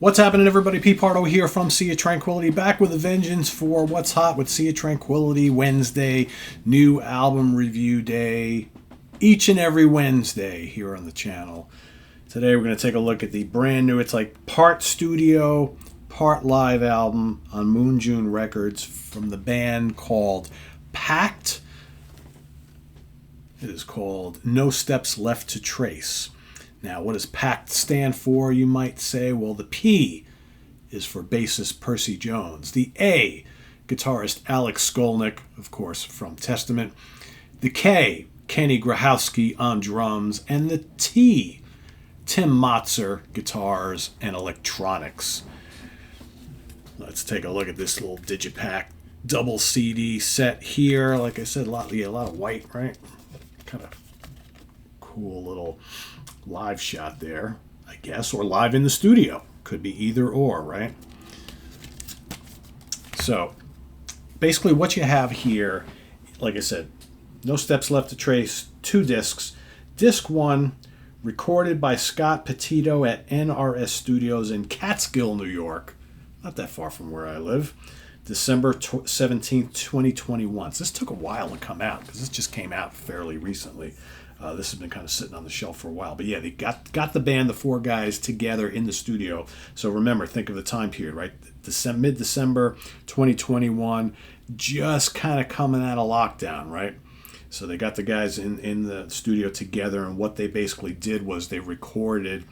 What's happening, everybody? Pete Pardo here from Sea of Tranquility, back with a vengeance for What's Hot with Sea of Tranquility Wednesday, new album review day, each and every Wednesday here on the channel. Today we're going to take a look at the brand new, it's like part studio, part live album on Moon June Records from the band called Pact. It is called No Steps Left to Trace. Now, what does PAKT stand for, you might say? Well, the P is for bassist Percy Jones. The A, guitarist Alex Skolnick, of course, from Testament. The K, Kenny Grohowski on drums. And the T, Tim Motzer, guitars and electronics. Let's take a look at this little Digipack double CD set here. Like I said, a lot of white, right? Kind of cool little live shot there, I guess, or live in the studio. Could be either or, right? So basically what you have here, like I said, No Steps Left to Trace, 2 discs. Disc 1, recorded by Scott Petito at NRS Studios in Catskill, New York. Not that far from where I live. December 17th, 2021. So this took a while to come out because this just came out fairly recently. This has been kind of sitting on the shelf for a while. But yeah, they got the band, the 4 guys, together in the studio. So remember, think of the time period, right? Mid-December 2021, just kind of coming out of lockdown, right? So they got the guys in the studio together, and what they basically did was they recorded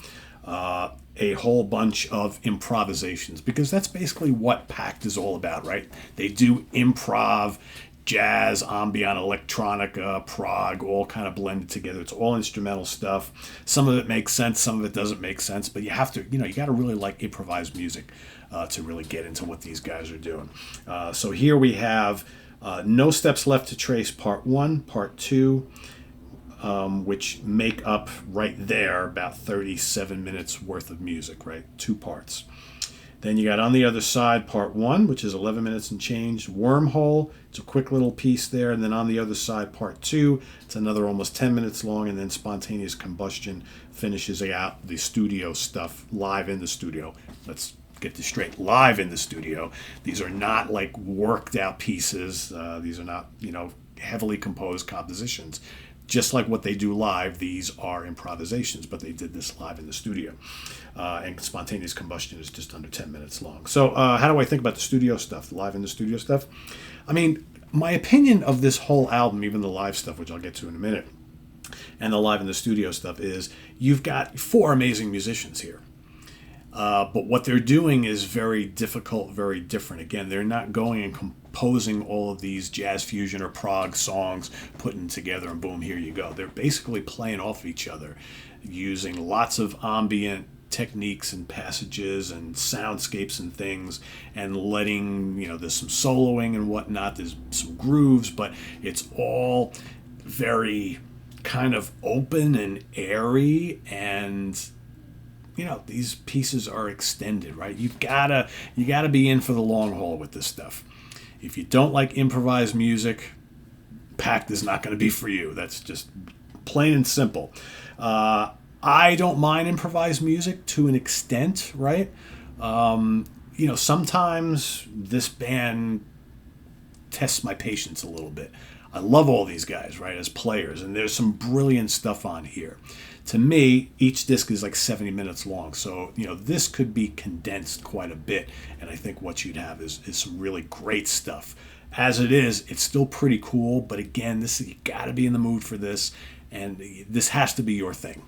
a whole bunch of improvisations, because that's basically what Pact is all about, right? They do improv, jazz, ambient, electronica, prog, all kind of blended together. It's all instrumental stuff. Some of it makes sense, some of it doesn't make sense, but you have to, you got to really like improvised music to really get into what these guys are doing. So here we have No Steps Left to Trace Part 1, Part 2, which make up right there about 37 minutes worth of music, right? 2 parts. Then you got on the other side, part 1, which is 11 minutes and change. Wormhole, it's a quick little piece there. And then on the other side, part 2, it's another almost 10 minutes long. And then Spontaneous Combustion finishes out the studio stuff live in the studio. Let's get this straight. Live in the studio. These are not like worked out pieces. These are not, heavily composed compositions. Just like what they do live, these are improvisations, but they did this live in the studio. And Spontaneous Combustion is just under 10 minutes long. So how do I think about the studio stuff, live in the studio stuff? I mean, my opinion of this whole album, even the live stuff, which I'll get to in a minute, and the live in the studio stuff is you've got 4 amazing musicians here. But what they're doing is very difficult, very different. Again, they're not going and composing all of these jazz fusion or prog songs, putting together, and boom, here you go. They're basically playing off each other, using lots of ambient techniques and passages and soundscapes and things, and letting, there's some soloing and whatnot, there's some grooves, but it's all very kind of open and airy, and these pieces are extended, right? You gotta be in for the long haul with this stuff. If you don't like improvised music, Pact is not going to be for you. That's just plain and simple. I don't mind improvised music to an extent, right? Sometimes this band tests my patience a little bit. I love all these guys, right, as players, and there's some brilliant stuff on here. To me, each disc is like 70 minutes long, so this could be condensed quite a bit, and I think what you'd have is some really great stuff. As it is, it's still pretty cool, but again, you got to be in the mood for this, and this has to be your thing.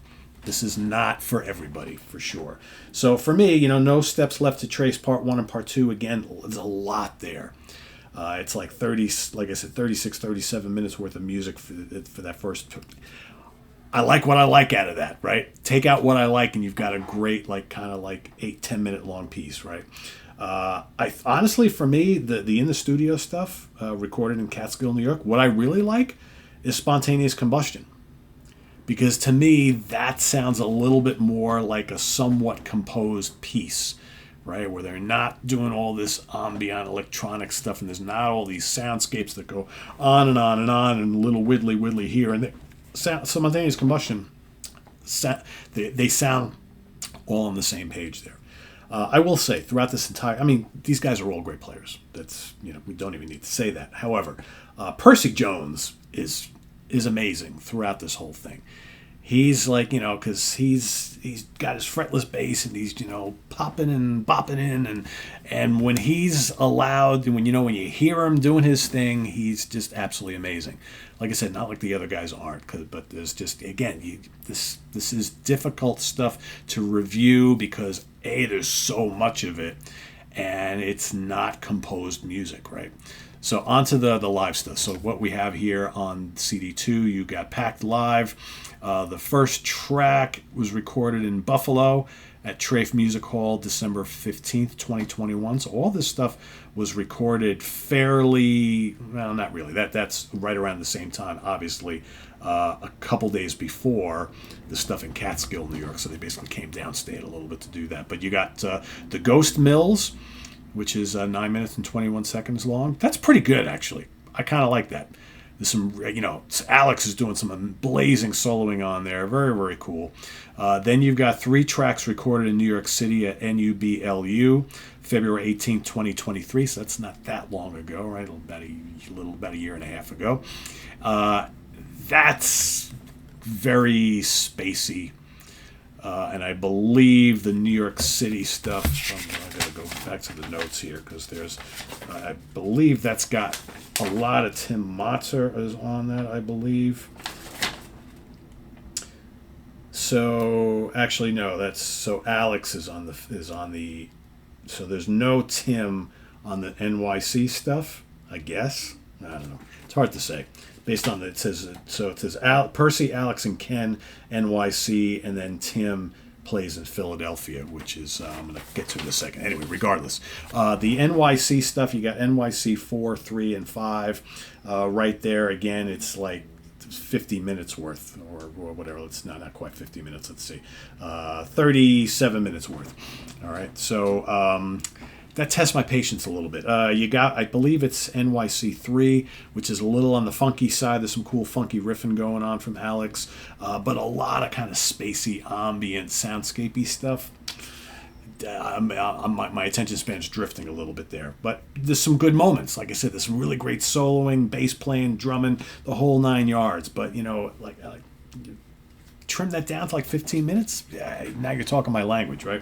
This is not for everybody, for sure. So for me, No Steps Left to Trace Part 1 and Part 2, again, there's a lot there. It's like 36, 37 minutes worth of music for that first. I like what I like out of that, right? Take out what I like, and you've got a great, 8-10 minute long piece, right? I honestly, for me, the in the studio stuff recorded in Catskill, New York, what I really like is Spontaneous Combustion, because to me that sounds a little bit more like a somewhat composed piece, right? Where they're not doing all this ambient electronic stuff, and there's not all these soundscapes that go on and on and on, and little widdly here and there. Spontaneous Combustion, they sound all on the same page there. I will say throughout this entire, I mean, these guys are all great players. That's, we don't even need to say that. However, Percy Jones is amazing throughout this whole thing. He's like, because he's got his fretless bass and he's, popping and bopping in, and when he's allowed, when you hear him doing his thing, he's just absolutely amazing. Like I said, not like the other guys aren't, but there's just, again, this is difficult stuff to review because there's so much of it, and it's not composed music, right? So onto the live stuff. So what we have here on CD2, you got Pact Live. The first track was recorded in Buffalo at Trafe Music Hall, December 15th, 2021. So all this stuff was recorded fairly, well, not really. That's right around the same time, obviously, a couple days before the stuff in Catskill, New York. So they basically came downstate a little bit to do that. But you got the Ghost Mills, which is 9 minutes and 21 seconds long. That's pretty good, actually. I kind of like that. There's some, Alex is doing some blazing soloing on there. Very, very cool. Then you've got 3 tracks recorded in New York City at NUBLU, February 18th, 2023. So that's not that long ago, right? About a year and a half ago. That's very spacey. And I believe the New York City stuff, I gotta go back to the notes here because I believe that's got a lot of Tim Motzer is on that, I believe. So actually no, so Alex is on the so there's no Tim on the NYC stuff, I guess. I don't know. It's hard to say. Based on it says Percy, Alex, and Ken, NYC, and then Tim plays in Philadelphia, which is I'm going to get to in a second. Anyway, regardless, the NYC stuff, you got NYC 4, 3, and 5 right there. Again, it's like 50 minutes worth or whatever. It's not quite 50 minutes. Let's see, 37 minutes worth. All right, so. That tests my patience a little bit. You got, I believe it's NYC 3, which is a little on the funky side. There's some cool funky riffing going on from Alex, but a lot of kind of spacey, ambient, soundscapey stuff. My attention span's drifting a little bit there. But there's some good moments. Like I said, there's some really great soloing, bass playing, drumming, the whole 9 yards. But, like trim that down to like 15 minutes. Yeah, now you're talking my language, right?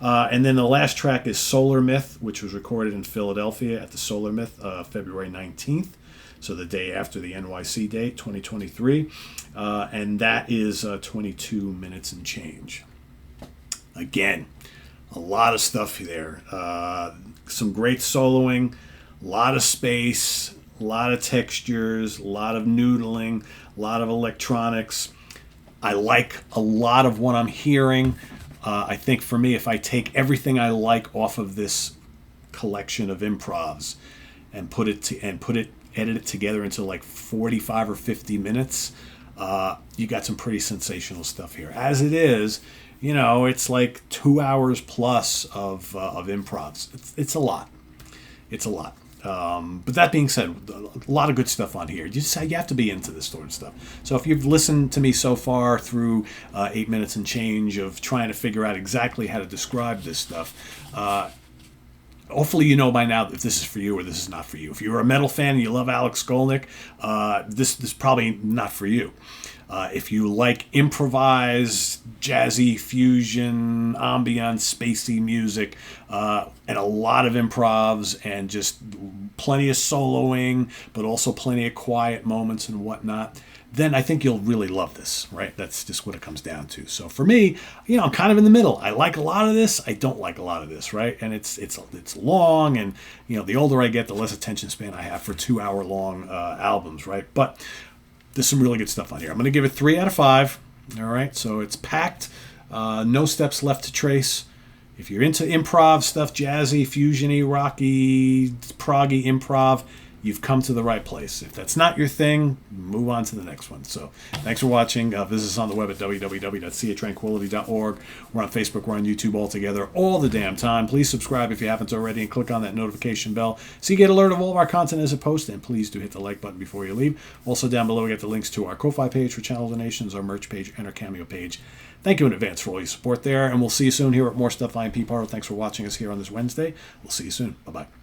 And then the last track is Solar Myth, which was recorded in Philadelphia at the Solar Myth, February 19th. So the day after the NYC date, 2023. And that is 22 minutes and change. Again, a lot of stuff there. Some great soloing, a lot of space, a lot of textures, a lot of noodling, a lot of electronics. I like a lot of what I'm hearing. I think for me, if I take everything I like off of this collection of improvs and edit it together into like 45 or 50 minutes, you got some pretty sensational stuff here. As it is, it's like 2 hours plus of improvs. It's a lot. It's a lot. But that being said, a lot of good stuff on here. You have to be into this sort of stuff. So if you've listened to me so far through 8 minutes and change of trying to figure out exactly how to describe this stuff, hopefully you know by now if this is for you or this is not for you. If you're a metal fan and you love Alex Skolnick, this is probably not for you. If you like improvised, jazzy, fusion, ambient, spacey music, and a lot of improvs and just plenty of soloing, but also plenty of quiet moments and whatnot, then I think you'll really love this, right? That's just what it comes down to. So for me, I'm kind of in the middle. I like a lot of this. I don't like a lot of this, right? And it's long, and the older I get, the less attention span I have for 2 hour long albums, right? But there's some really good stuff on here. I'm going to give it 3 out of 5. All right, so it's Pact, No Steps Left to Trace. If you're into improv stuff, jazzy, fusiony, rocky, proggy improv, you've come to the right place. If that's not your thing, move on to the next one. So thanks for watching. Visit us on the web at www.seatranquility.org. We're on Facebook. We're on YouTube all together all the damn time. Please subscribe if you haven't already and click on that notification bell so you get alert of all of our content as it posts. And please do hit the like button before you leave. Also down below we get the links to our Ko-Fi page for channel donations, our merch page, and our Cameo page. Thank you in advance for all your support there, and we'll see you soon here at More Stuff. I'm Pete Pardo. Thanks for watching us here on this Wednesday. We'll see you soon. Bye-bye.